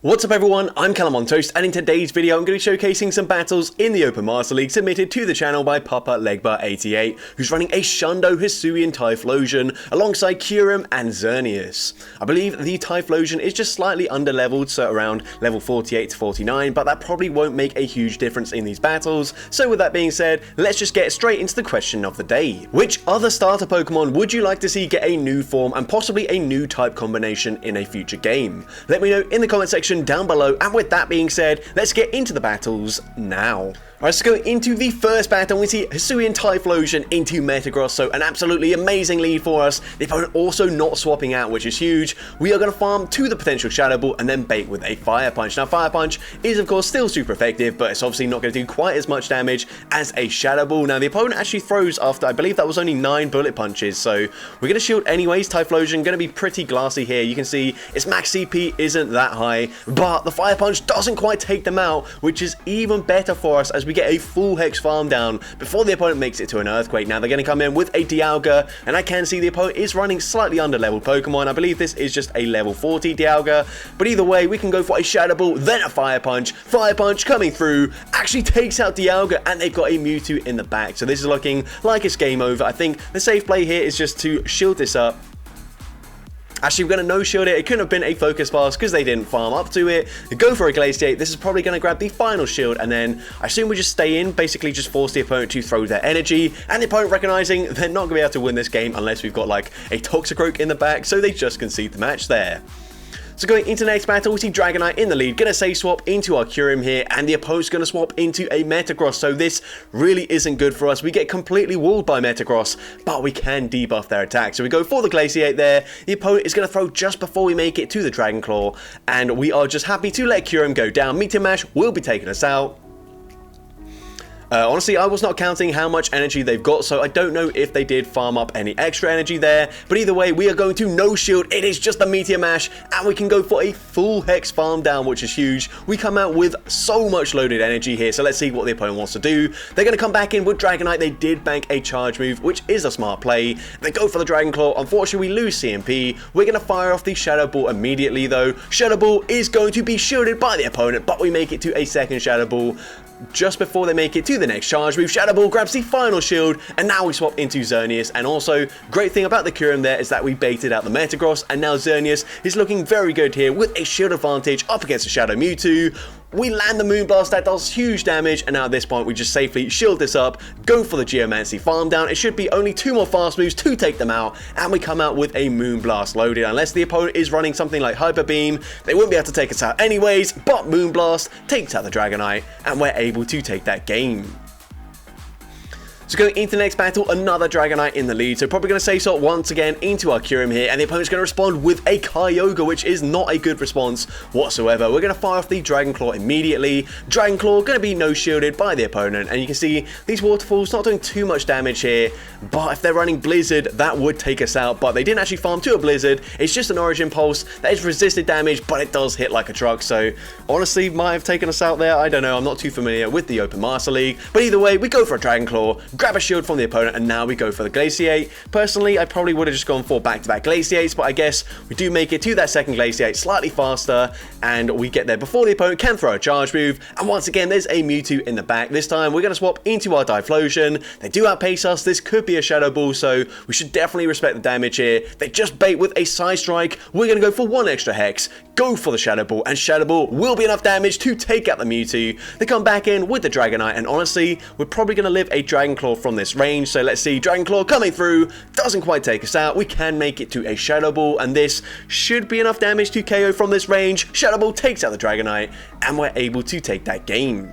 What's up everyone, I'm CallumOnToast, and in today's video I'm going to be showcasing some battles in the Open Master League submitted to the channel by Papa Legba88, who's running a Shundo Hisuian Typhlosion alongside Curum and Xerneas. I believe the Typhlosion is just slightly underleveled, so around level 48 to 49, but that probably won't make a huge difference in these battles. So with that being said, let's just get straight into the question of the day. Which other starter Pokemon would you like to see get a new form and possibly a new type combination in a future game? Let me know in the comment section down below, and with that being said, let's get into the battles now. Alright, let's go into the first battle. We see Hisuian Typhlosion into Metagross, so an absolutely amazing lead for us. The opponent also not swapping out, which is huge. We are going to farm to the potential Shadow Ball and then bait with a Fire Punch. Now, Fire Punch is of course still super effective, but it's obviously not going to do quite as much damage as a Shadow Ball. Now, the opponent actually throws after, I believe that was only 9 bullet punches, so we're going to shield anyways. Typhlosion going to be pretty glassy here. You can see its max CP isn't that high, but the Fire Punch doesn't quite take them out, which is even better for us as we get a full Hex farm down before the opponent makes it to an Earthquake. Now they're going to come in with a Dialga, and I can see the opponent is running slightly under-leveled Pokemon. I believe this is just a level 40 Dialga, but either way, we can go for a Shadow Ball, then a Fire Punch. Fire Punch coming through, actually takes out Dialga, and they've got a Mewtwo in the back. So this is looking like it's game over. I think the safe play here is just to shield this up. Actually, we're going to no-shield it. It couldn't have been a Focus Pass because they didn't farm up to it. Go for a Glaciate. This is probably going to grab the final shield, and then I assume we just stay in, basically just force the opponent to throw their energy, and the opponent recognizing they're not going to be able to win this game unless we've got like a Toxicroak in the back, so they just concede the match there. So going into the next battle, we see Dragonite in the lead, going to say swap into our Curum here, and the opponent's going to swap into a Metagross, so this really isn't good for us. We get completely walled by Metagross, but we can debuff their attack. So we go for the Glaciate there. The opponent is going to throw just before we make it to the Dragon Claw, and we are just happy to let Curum go down. Meteor Mash will be taking us out. Honestly, I was not counting how much energy they've got, so I don't know if they did farm up any extra energy there. But either way, we are going to no shield. It is just a Meteor Mash, and we can go for a full Hex farm down, which is huge. We come out with so much loaded energy here, so let's see what the opponent wants to do. They're going to come back in with Dragonite. They did bank a charge move, which is a smart play. They go for the Dragon Claw. Unfortunately, we lose CMP. We're going to fire off the Shadow Ball immediately, though. Shadow Ball is going to be shielded by the opponent, but we make it to a second Shadow Ball. Just before they make it to the next charge move, Shadow Ball grabs the final shield, and now we swap into Xerneas. And also, great thing about the Curum there is that we baited out the Metagross, and now Xerneas is looking very good here with a shield advantage up against the Shadow Mewtwo. We land the Moonblast, that does huge damage, and now at this point we just safely shield this up, go for the Geomancy farm down. It should be only 2 more fast moves to take them out, and we come out with a Moonblast loaded. Unless the opponent is running something like Hyper Beam, they wouldn't be able to take us out anyways, but Moonblast takes out the Dragonite, and we're able to take that game. So going into the next battle, another Dragonite in the lead, so probably going to say so once again into our Curum here, and the opponent's going to respond with a Kyogre, which is not a good response whatsoever. We're going to fire off the Dragon Claw immediately. Dragon Claw going to be no-shielded by the opponent, and you can see these waterfalls not doing too much damage here, but if they're running Blizzard, that would take us out, but they didn't actually farm to a Blizzard. It's just an Origin Pulse that is resisted damage, but it does hit like a truck, so honestly, might have taken us out there. I don't know, I'm not too familiar with the Open Master League, but either way, we go for a Dragon Claw, grab a shield from the opponent, and now we go for the Glaciate. Personally, I probably would have just gone for back-to-back Glaciates, but I guess we do make it to that second Glaciate slightly faster, and we get there before the opponent can throw a charge move, and once again, there's a Mewtwo in the back. This time, we're going to swap into our Typhlosion. They do outpace us. This could be a Shadow Ball, so we should definitely respect the damage here. They just bait with a Side Strike. We're going to go for 1 extra Hex, go for the Shadow Ball, and Shadow Ball will be enough damage to take out the Mewtwo. They come back in with the Dragonite, and honestly, we're probably going to live a Dragon Claw from this range, so let's see. Dragon Claw coming through, doesn't quite take us out. We can make it to a Shadow Ball, and this should be enough damage to KO from this range. Shadow Ball takes out the Dragonite, and we're able to take that game.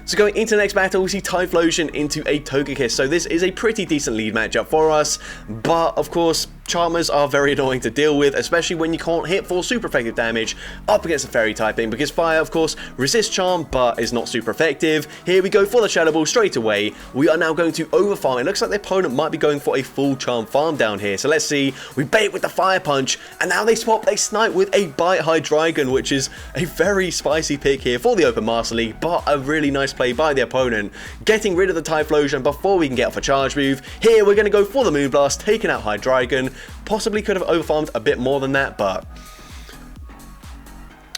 So going into the next battle, we see Typhlosion into a Togekiss. So this is a pretty decent lead matchup for us, but of course, Charmers are very annoying to deal with, especially when you can't hit for super effective damage up against the Fairy typing, because Fire, of course, resists Charm, but is not super effective. Here we go for the Shadow Ball straight away. We are now going to overfarm. It looks like the opponent might be going for a full Charm farm down here. So let's see. We bait with the Fire Punch, and now they swap. They snipe with a Bite Hydreigon, which is a very spicy pick here for the Open Master League, but a really nice play by the opponent, getting rid of the Typhlosion before we can get off a charge move. Here we're going to go for the Moonblast, taking out Hydreigon. Possibly could have overfarmed a bit more than that, but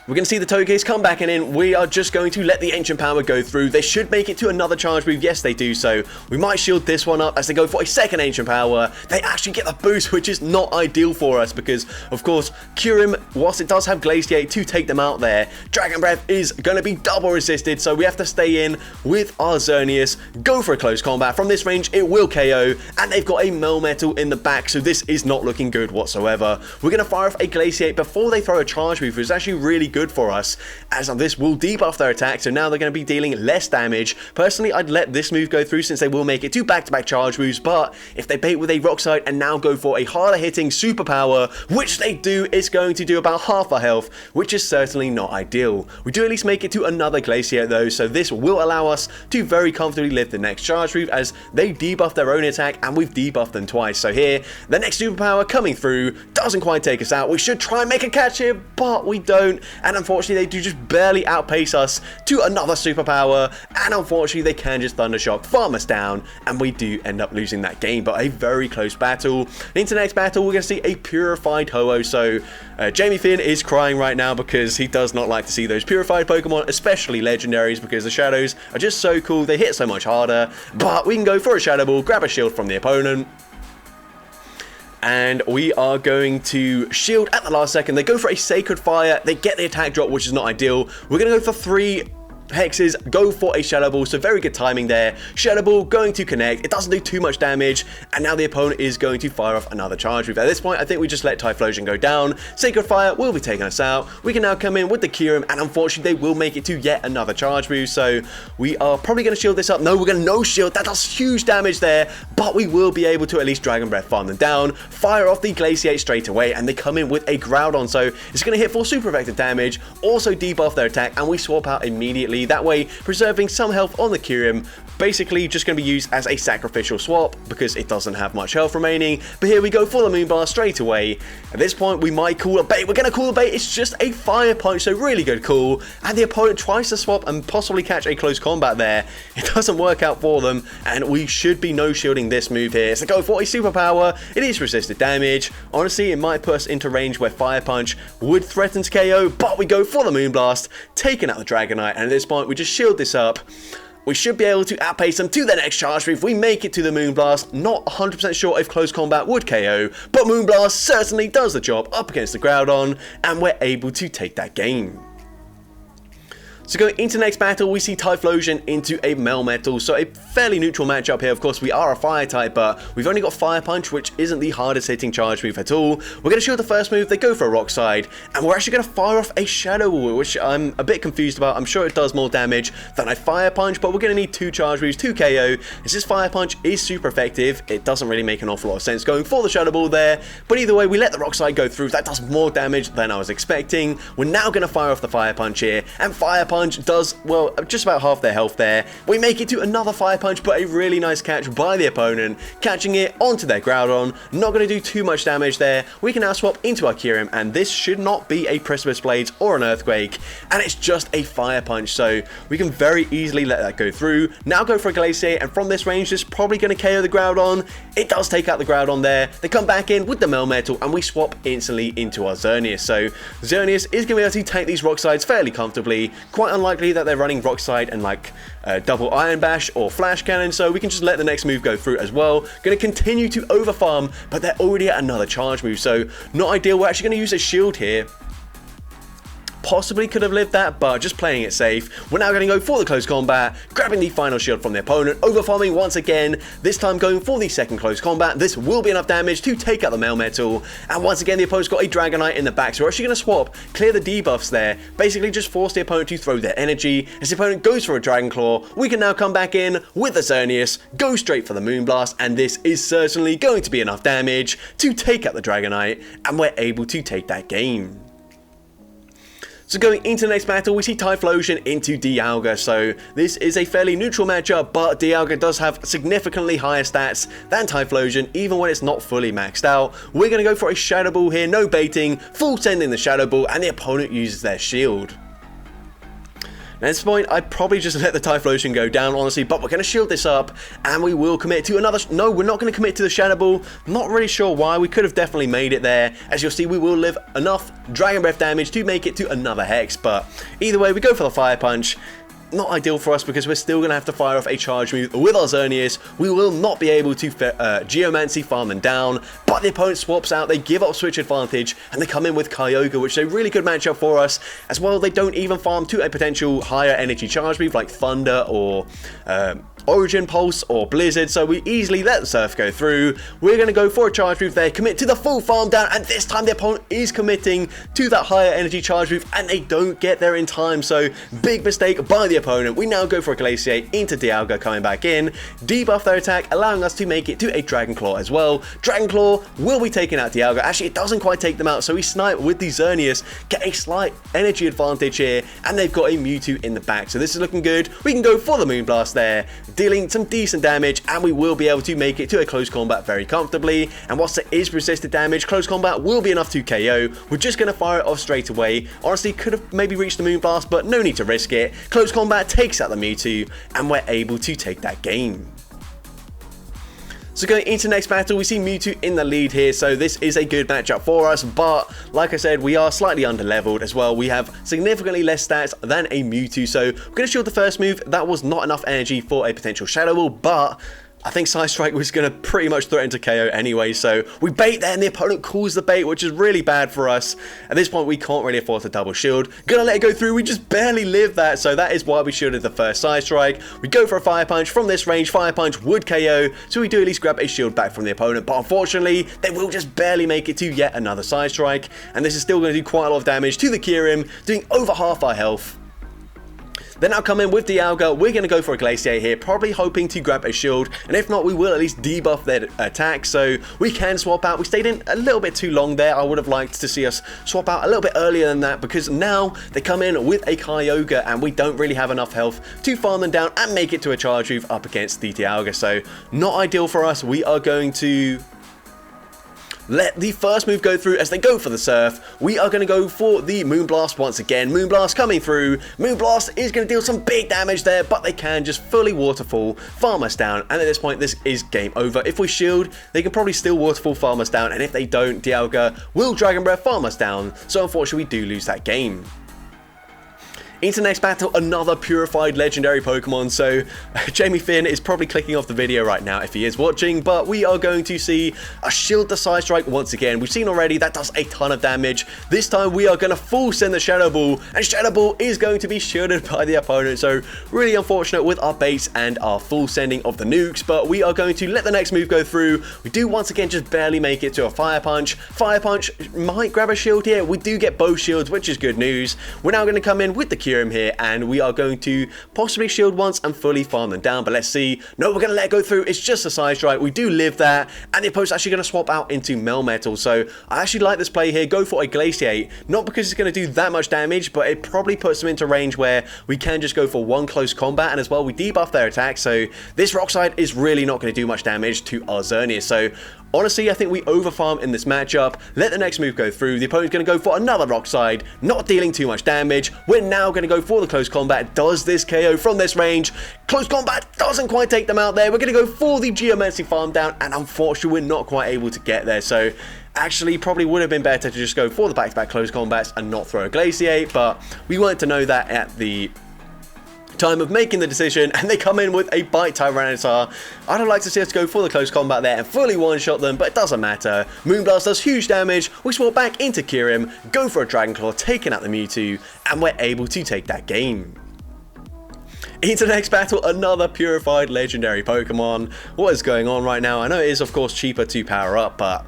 We're going to see the Togekiss come back and in. We are just going to let the Ancient Power go through. They should make it to another charge move. Yes, they do. So we might shield this one up as they go for a second Ancient Power. They actually get the boost, which is not ideal for us because, of course, Kyurem, whilst it does have Glaciate to take them out there, Dragon Breath is going to be double resisted. So we have to stay in with our Xerneas, go for a close combat. From this range, it will KO, and they've got a Melmetal in the back. So this is not looking good whatsoever. We're going to fire off a Glaciate before they throw a charge move, which is actually really good for us, as this will debuff their attack, so now they're going to be dealing less damage. Personally, I'd let this move go through since they will make it to back-to-back charge moves, but if they bait with a Rock Slide and now go for a harder hitting superpower, which they do, it's going to do about half our health, which is certainly not ideal. We do at least make it to another Glaciate though, so this will allow us to very comfortably live the next charge move as they debuff their own attack and we've debuffed them twice. So here, the next superpower coming through doesn't quite take us out. We should try and make a catch here, but we don't, and unfortunately they do just barely outpace us to another superpower, and unfortunately they can just Thunder Shock, farm us down, and we do end up losing that game. But a very close battle. Into the next battle, we're going to see a Purified Ho-Oh. So Jamie Finn is crying right now because he does not like to see those purified Pokemon, especially legendaries, because the shadows are just so cool. They hit so much harder. But we can go for a Shadow Ball, grab a shield from the opponent, and we are going to shield at the last second. They go for a Sacred Fire. They get the attack drop, which is not ideal. We're going to go for 3 Hexes, go for a Shadow Ball, so very good timing there. Shadow Ball going to connect, it doesn't do too much damage, and now the opponent is going to fire off another charge move. At this point, I think we just let Typhlosion go down. Sacred Fire will be taking us out. We can now come in with the Kyurem, and unfortunately, they will make it to yet another charge move, so we are probably going to shield this up. No, we're going to no shield. That does huge damage there, but we will be able to at least Dragon Breath farm them down, fire off the Glaciate straight away, and they come in with a Groudon, so it's going to hit for super effective damage, also debuff their attack, and we swap out immediately. That way, preserving some health on the Kyurem, basically just going to be used as a sacrificial swap because it doesn't have much health remaining. But here we go for the Moonblast straight away. At this point, we might call a bait. We're going to call a bait. It's just a Fire Punch, so really good call. And the opponent tries to swap and possibly catch a close combat there. It doesn't work out for them, and we should be no-shielding this move here. So go for a superpower. It is resisted damage. Honestly, it might put us into range where Fire Punch would threaten to KO, but we go for the Moonblast, taking out the Dragonite, and at this point, we just shield this up. We should be able to outpace them to the next charge move. We make it to the Moonblast. Not 100% sure if close combat would KO, but Moonblast certainly does the job up against the Groudon, and we're able to take that game. So going into the next battle, we see Typhlosion into a Melmetal, so a fairly neutral matchup here. Of course, we are a Fire type, but we've only got Fire Punch, which isn't the hardest hitting charge move at all. We're going to shield the first move, they go for a Rock Slide, and we're actually going to fire off a Shadow Ball, which I'm a bit confused about. I'm sure it does more damage than a Fire Punch, but we're going to need 2 charge moves to KO. As this Fire Punch is super effective, it doesn't really make an awful lot of sense going for the Shadow Ball there, but either way, we let the Rock Slide go through. That does more damage than I was expecting. We're now going to fire off the Fire Punch here, and Fire Punch does, well, just about half their health there. We make it to another Fire Punch, but a really nice catch by the opponent, catching it onto their Groudon. Not going to do too much damage there. We can now swap into our Kyurem, and this should not be a Precipice Blades or an Earthquake, and it's just a Fire Punch, so we can very easily let that go through. Now go for a Glaciate, and from this range, this is probably going to KO the Groudon. It does take out the Groudon there. They come back in with the Melmetal, and we swap instantly into our Xerneas. So Xerneas is going to be able to tank these Rock Slides fairly comfortably. Quite unlikely that they're running Rock Slide and like double Iron Bash or Flash Cannon, so we can just let the next move go through as well. Going to continue to overfarm, but they're already at another charge move, so not ideal. We're actually going to use a shield here. Possibly could have lived that, but just playing it safe. We're now going to go for the close combat, grabbing the final shield from the opponent, overfarming once again, this time going for the second close combat. This will be enough damage to take out the Melmetal, and once again the opponent's got a Dragonite in the back, so we're actually going to swap, clear the debuffs there, basically just force the opponent to throw their energy. As the opponent goes for a Dragon Claw, we can now come back in with the Xerneas, go straight for the Moonblast, and this is certainly going to be enough damage to take out the Dragonite, and we're able to take that game. So going into the next battle, we see Typhlosion into Dialga. So this is a fairly neutral matchup, but Dialga does have significantly higher stats than Typhlosion, even when it's not fully maxed out. We're going to go for a Shadow Ball here, no baiting, full sending the Shadow Ball, and the opponent uses their shield. At this point, I'd probably just let the Typhlosion go down, honestly, but we're going to shield this up, and we will commit to another... No, we're not going to commit to the Shadow Ball. Not really sure why. We could have definitely made it there. As you'll see, we will live enough Dragon Breath damage to make it to another Hex, but either way, we go for the Fire Punch. Not ideal for us because we're still going to have to fire off a charge move with our Xerneas. We will not be able to Geomancy farm them down, but the opponent swaps out, they give up switch advantage, and they come in with Kyogre, which is a really good matchup for us. As well, they don't even farm to a potential higher energy charge move like Thunder or Origin Pulse or Blizzard, so we easily let the Surf go through. We're going to go for a charge move there, commit to the full farm down, and this time the opponent is committing to that higher energy charge move, and they don't get there in time, so big mistake by the opponent. We now go for a Glaciate into Dialga coming back in, debuff their attack, allowing us to make it to a Dragon Claw as well. Dragon Claw will be taking out Dialga. Actually, it doesn't quite take them out, so we snipe with the Xerneas, get a slight energy advantage here, and they've got a Mewtwo in the back, so this is looking good. We can go for the Moonblast there, dealing some decent damage, and we will be able to make it to a close combat very comfortably. And whilst it is resisted damage, close combat will be enough to KO. We're just going to fire it off straight away. Honestly, could have maybe reached the Moonblast, but no need to risk it. Close combat takes out the Mewtwo, and we're able to take that game. So going into next battle, we see Mewtwo in the lead here, so this is a good matchup for us, but like I said, we are slightly under-leveled as well. We have significantly less stats than a Mewtwo, so we're going to shield the first move. That was not enough energy for a potential Shadow Ball, but I think Side Strike was going to pretty much threaten to KO anyway, so we bait there and the opponent calls the bait, which is really bad for us. At this point, we can't really afford to double shield. Gonna let it go through, we just barely live that, so that is why we shielded the first Side Strike. We go for a Fire Punch. From this range, Fire Punch would KO, so we do at least grab a shield back from the opponent, but unfortunately, they will just barely make it to yet another Side Strike, and this is still going to do quite a lot of damage to the Kyurem, doing over half our health. Then I'll come in with Dialga. We're going to go for a Glaciate here, probably hoping to grab a shield, and if not, we will at least debuff their attack, so we can swap out. We stayed in a little bit too long there. I would have liked to see us swap out a little bit earlier than that, because now they come in with a Kyogre, and we don't really have enough health to farm them down and make it to a charge move up against the Dialga, so not ideal for us. We are going to let the first move go through as they go for the Surf. We are going to go for the Moonblast once again. Moonblast coming through. Moonblast is going to deal some big damage there, but they can just fully Waterfall, farm us down, and at this point, this is game over. If we shield, they can probably still Waterfall, farm us down, and if they don't, Dialga will Dragon Breath, farm us down, so unfortunately, we do lose that game. Into next battle, another purified legendary Pokemon, so Jamie Finn is probably clicking off the video right now if he is watching, but we are going to see a shield the Side Strike once again. We've seen already that does a ton of damage. This time we are going to full send the Shadow Ball, and Shadow Ball is going to be shielded by the opponent, so really unfortunate with our base and our full sending of the nukes, but we are going to let the next move go through. We do once again just barely make it to a Fire Punch. Fire Punch might grab a shield here. We do get both shields, which is good news. We're now going to come in with the Kyurem here, and we are going to possibly shield once and fully farm them down, but let's see. No, we're going to let it go through. It's just a Side Strike. We do live that, and the opponent's actually going to swap out into Melmetal, so I actually like this play here. Go for a Glaciate, not because it's going to do that much damage, but it probably puts them into range where we can just go for one close combat, and as well we debuff their attack, so this Rock Slide is really not going to do much damage to our Xerneas, so honestly, I think we overfarm in this matchup. Let the next move go through. The opponent's going to go for another Rock Slide, not dealing too much damage. We're now going to go for the close combat. Does this KO from this range? Close combat doesn't quite take them out there. We're going to go for the Geomancy farm down, and unfortunately, we're not quite able to get there. So actually, probably would have been better to just go for the back-to-back close combats and not throw a Glaciate, but we weren't to know that at the time of making the decision, and they come in with a Bite Tyranitar. I'd have liked to see us go for the close combat there and fully one-shot them, but it doesn't matter. Moonblast does huge damage. We swap back into Kyurem, go for a Dragon Claw, taking out the Mewtwo, and we're able to take that game. Into the next battle, another purified legendary Pokemon. What is going on right now? I know it is, of course, cheaper to power up, but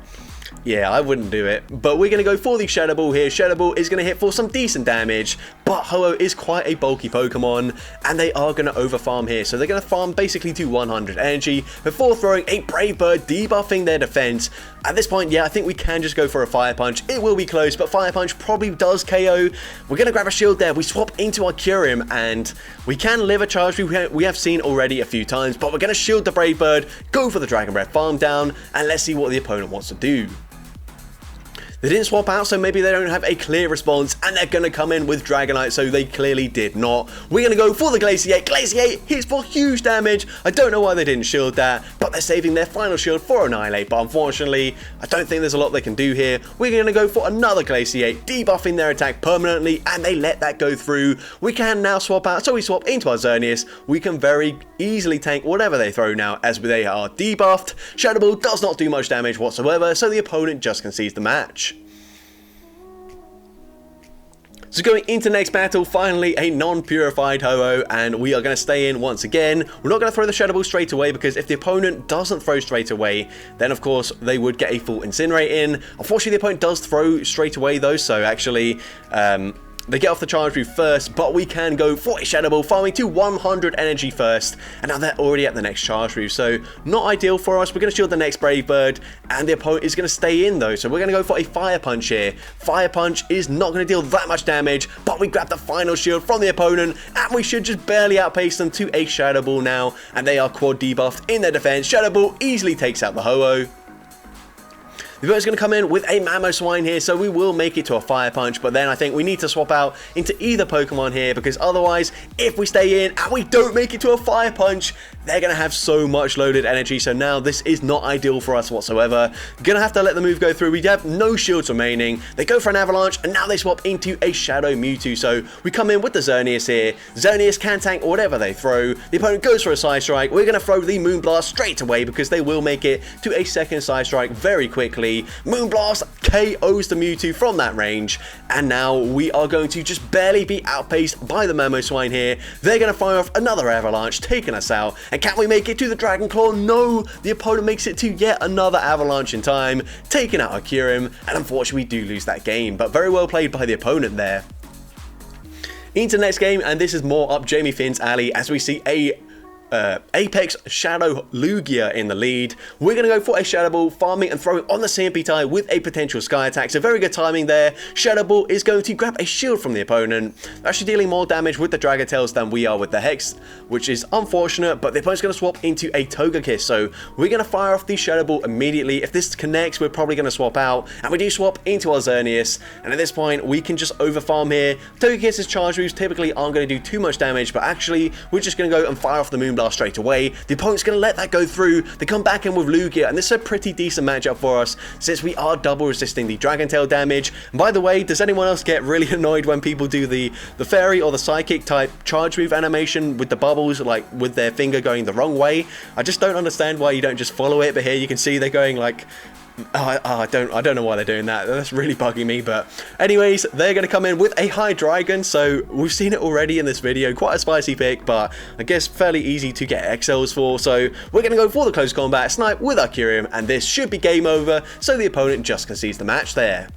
yeah, I wouldn't do it. But we're going to go for the Shadow Ball here. Shadow Ball is going to hit for some decent damage, but Ho-Oh is quite a bulky Pokemon, and they are going to overfarm here. So they're going to farm basically to 100 energy before throwing a Brave Bird, debuffing their defense. At this point, yeah, I think we can just go for a Fire Punch. It will be close, but Fire Punch probably does KO. We're going to grab a shield there. We swap into our Kyurem, and we can live a charge we have seen already a few times, but we're going to shield the Brave Bird, go for the Dragon Breath, farm down, and let's see what the opponent wants to do. They didn't swap out, so maybe they don't have a clear response, and they're going to come in with Dragonite, so they clearly did not. We're going to go for the Glaciate. Glaciate hits for huge damage. I don't know why they didn't shield that, but they're saving their final shield for Annihilate, but unfortunately, I don't think there's a lot they can do here. We're going to go for another Glaciate, debuffing their attack permanently, and they let that go through. We can now swap out, so we swap into our Xerneas. We can very easily tank whatever they throw now, as they are debuffed. Shadow Ball does not do much damage whatsoever, so the opponent just concedes the match. So going into next battle, finally a non-purified Ho-Oh, and we are going to stay in once again. We're not going to throw the Shadow Ball straight away, because if the opponent doesn't throw straight away, then of course they would get a full Incinerate in. Unfortunately, the opponent does throw straight away though, so actually they get off the charge move first, but we can go for a Shadow Ball, farming to 100 energy first, and now they're already at the next charge move, so not ideal for us. We're going to shield the next Brave Bird, and the opponent is going to stay in though, so we're going to go for a Fire Punch here. Fire Punch is not going to deal that much damage, but we grab the final shield from the opponent, and we should just barely outpace them to a Shadow Ball now, and they are quad debuffed in their defense. Shadow Ball easily takes out the Ho-Oh. The opponent's going to come in with a Mamoswine here, so we will make it to a Fire Punch, but then I think we need to swap out into either Pokemon here, because otherwise, if we stay in and we don't make it to a Fire Punch, they're going to have so much loaded energy, so now this is not ideal for us whatsoever. Going to have to let the move go through. We have no shields remaining. They go for an Avalanche, and now they swap into a Shadow Mewtwo, so we come in with the Xerneas here. Xerneas can tank whatever they throw. The opponent goes for a Side Strike. We're going to throw the Moonblast straight away, because they will make it to a second Side Strike very quickly. Moonblast KOs the Mewtwo from that range, and now we are going to just barely be outpaced by the Mamoswine here. They're going to fire off another Avalanche, taking us out, and can we make it to the Dragon Claw? No, the opponent makes it to yet another Avalanche in time, taking out Kyurem, and unfortunately we do lose that game, but very well played by the opponent there. Into the next game, and this is more up Jamie Finn's alley, as we see a Apex Shadow Lugia in the lead. We're going to go for a Shadow Ball, farming and throwing on the CMP tie with a potential Sky Attack, so very good timing there. Shadow Ball is going to grab a shield from the opponent, actually dealing more damage with the Dragon Tails than we are with the Hex, which is unfortunate, but the opponent's going to swap into a Togekiss, so we're going to fire off the Shadow Ball immediately. If this connects, we're probably going to swap out, and we do swap into our Xerneas, and at this point we can just overfarm here. Togekiss's charge moves typically aren't going to do too much damage, but actually we're just going to go and fire off the Moonblast straight away. The opponent's going to let that go through. They come back in with Lugia, and this is a pretty decent matchup for us, since we are double resisting the Dragon Tail damage. And by the way, does anyone else get really annoyed when people do the Fairy or the Psychic type charge move animation with the bubbles, like with their finger going the wrong way? I just don't understand why you don't just follow it, but here you can see they're going like... I don't know why they're doing that. That's really bugging me, but anyways, they're going to come in with a Hydreigon, so we've seen it already in this video. Quite a spicy pick, but I guess fairly easy to get XLs for, so we're going to go for the close combat snipe with our Kyurem, and this should be game over, so the opponent just concedes the match there.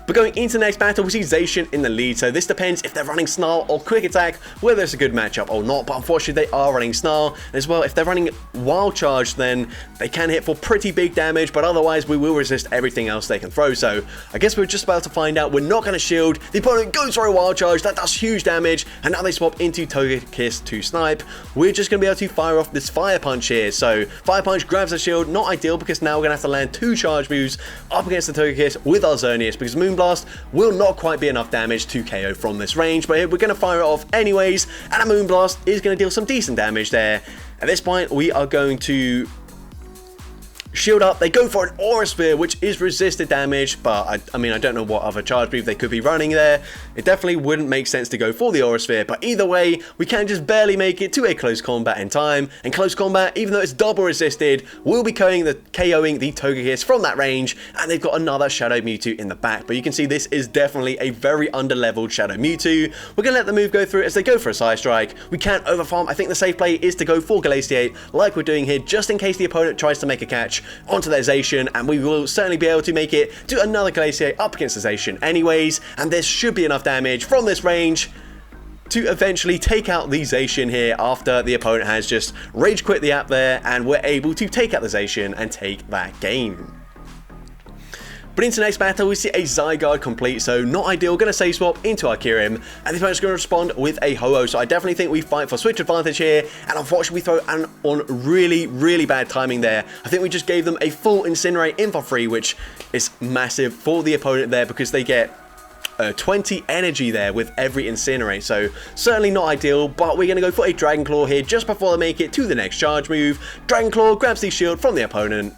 But going into the next battle, we see Zacian in the lead, so this depends if they're running Snarl or Quick Attack, whether it's a good matchup or not, but unfortunately they are running Snarl, and as well, if they're running Wild Charge, then they can hit for pretty big damage, but otherwise we will resist everything else they can throw, so I guess we're just about to find out. We're not going to shield, the opponent goes for a Wild Charge, that does huge damage, and now they swap into Togekiss to snipe. We're just going to be able to fire off this Fire Punch here, so Fire Punch grabs a shield, not ideal, because now we're going to have to land 2 charge moves up against the Togekiss with our Xerneas, because Moonblast will not quite be enough damage to KO from this range, but we're going to fire it off anyways, and a Moonblast is going to deal some decent damage there. At this point, we are going to shield up. They go for an Aura Sphere, which is resisted damage, but I mean, I don't know what other charge move they could be running there. It definitely wouldn't make sense to go for the Aura Sphere, but either way, we can just barely make it to a close combat in time, and close combat, even though it's double resisted, will be KOing the Togekiss from that range, and they've got another Shadow Mewtwo in the back, but you can see this is definitely a very underleveled Shadow Mewtwo. We're going to let the move go through as they go for a Side Strike. We can't overfarm. I think the safe play is to go for Glaciate, like we're doing here, just in case the opponent tries to make a catch onto their Zacian, and we will certainly be able to make it to another Glaciate up against the Zacian anyways, and this should be enough damage from this range to eventually take out the Zacian here after the opponent has just rage quit the app there, and we're able to take out the Zacian and take that game. But into the next battle, we see a Zygarde complete, so not ideal. Going to save swap into our Kyurem, and the opponent's going to respond with a Ho-Oh, so I definitely think we fight for switch advantage here, and unfortunately we throw on really bad timing there. I think we just gave them a full Incinerate in for free, which is massive for the opponent there, because they get 20 energy there with every incinerate, so certainly not ideal, but we're going to go for a Dragon Claw here just before they make it to the next charge move. Dragon Claw grabs the shield from the opponent.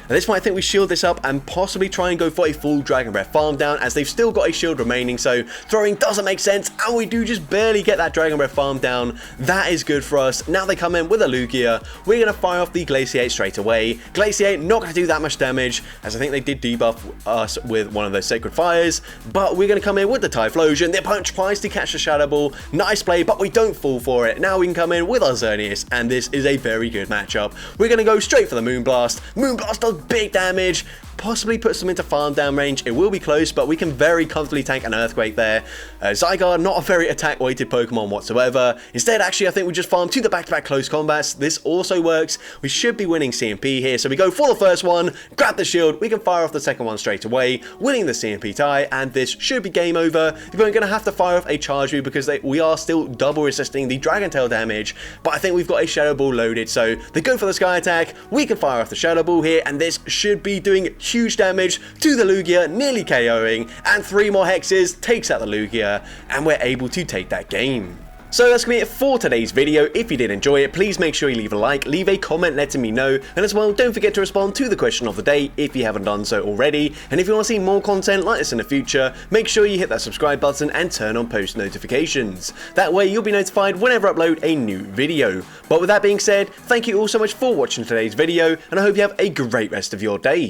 At this point, I think we shield this up and possibly try and go for a full Dragon Breath farm down, as they've still got a shield remaining, so throwing doesn't make sense, and we do just barely get that Dragon Breath farm down. That is good for us. Now they come in with a Lugia. We're going to fire off the Glaciate straight away. Glaciate not going to do that much damage, as I think they did debuff us with one of those Sacred Fires, but we're going to come in with the Typhlosion. The opponent tries to catch the Shadow Ball. Nice play, but we don't fall for it. Now we can come in with our Xerneas, and this is a very good matchup. We're going to go straight for the Moonblast. Moonblast does big damage, possibly puts them into farm down range. It will be close, but we can very comfortably tank an Earthquake there. Zygarde, not a very attack weighted Pokemon whatsoever. Instead, actually, I think we just farm to the back-to-back close combats. This also works. We should be winning CMP here, so we go for the first one, grab the shield, we can fire off the second one straight away, winning the CMP tie, and this should be game over. We're going to have to fire off a charge move because we are still double resisting the Dragon Tail damage, but I think we've got a Shadow Ball loaded, so they go for the Sky Attack. We can fire off the Shadow Ball here, and this should be doing huge damage to the Lugia, nearly KOing, and 3 more hexes takes out the Lugia, and we're able to take that game. So that's going to be it for today's video. If you did enjoy it, please make sure you leave a like, leave a comment letting me know, and as well, don't forget to respond to the question of the day if you haven't done so already. And if you want to see more content like this in the future, make sure you hit that subscribe button and turn on post notifications. That way you'll be notified whenever I upload a new video. But with that being said, thank you all so much for watching today's video, and I hope you have a great rest of your day.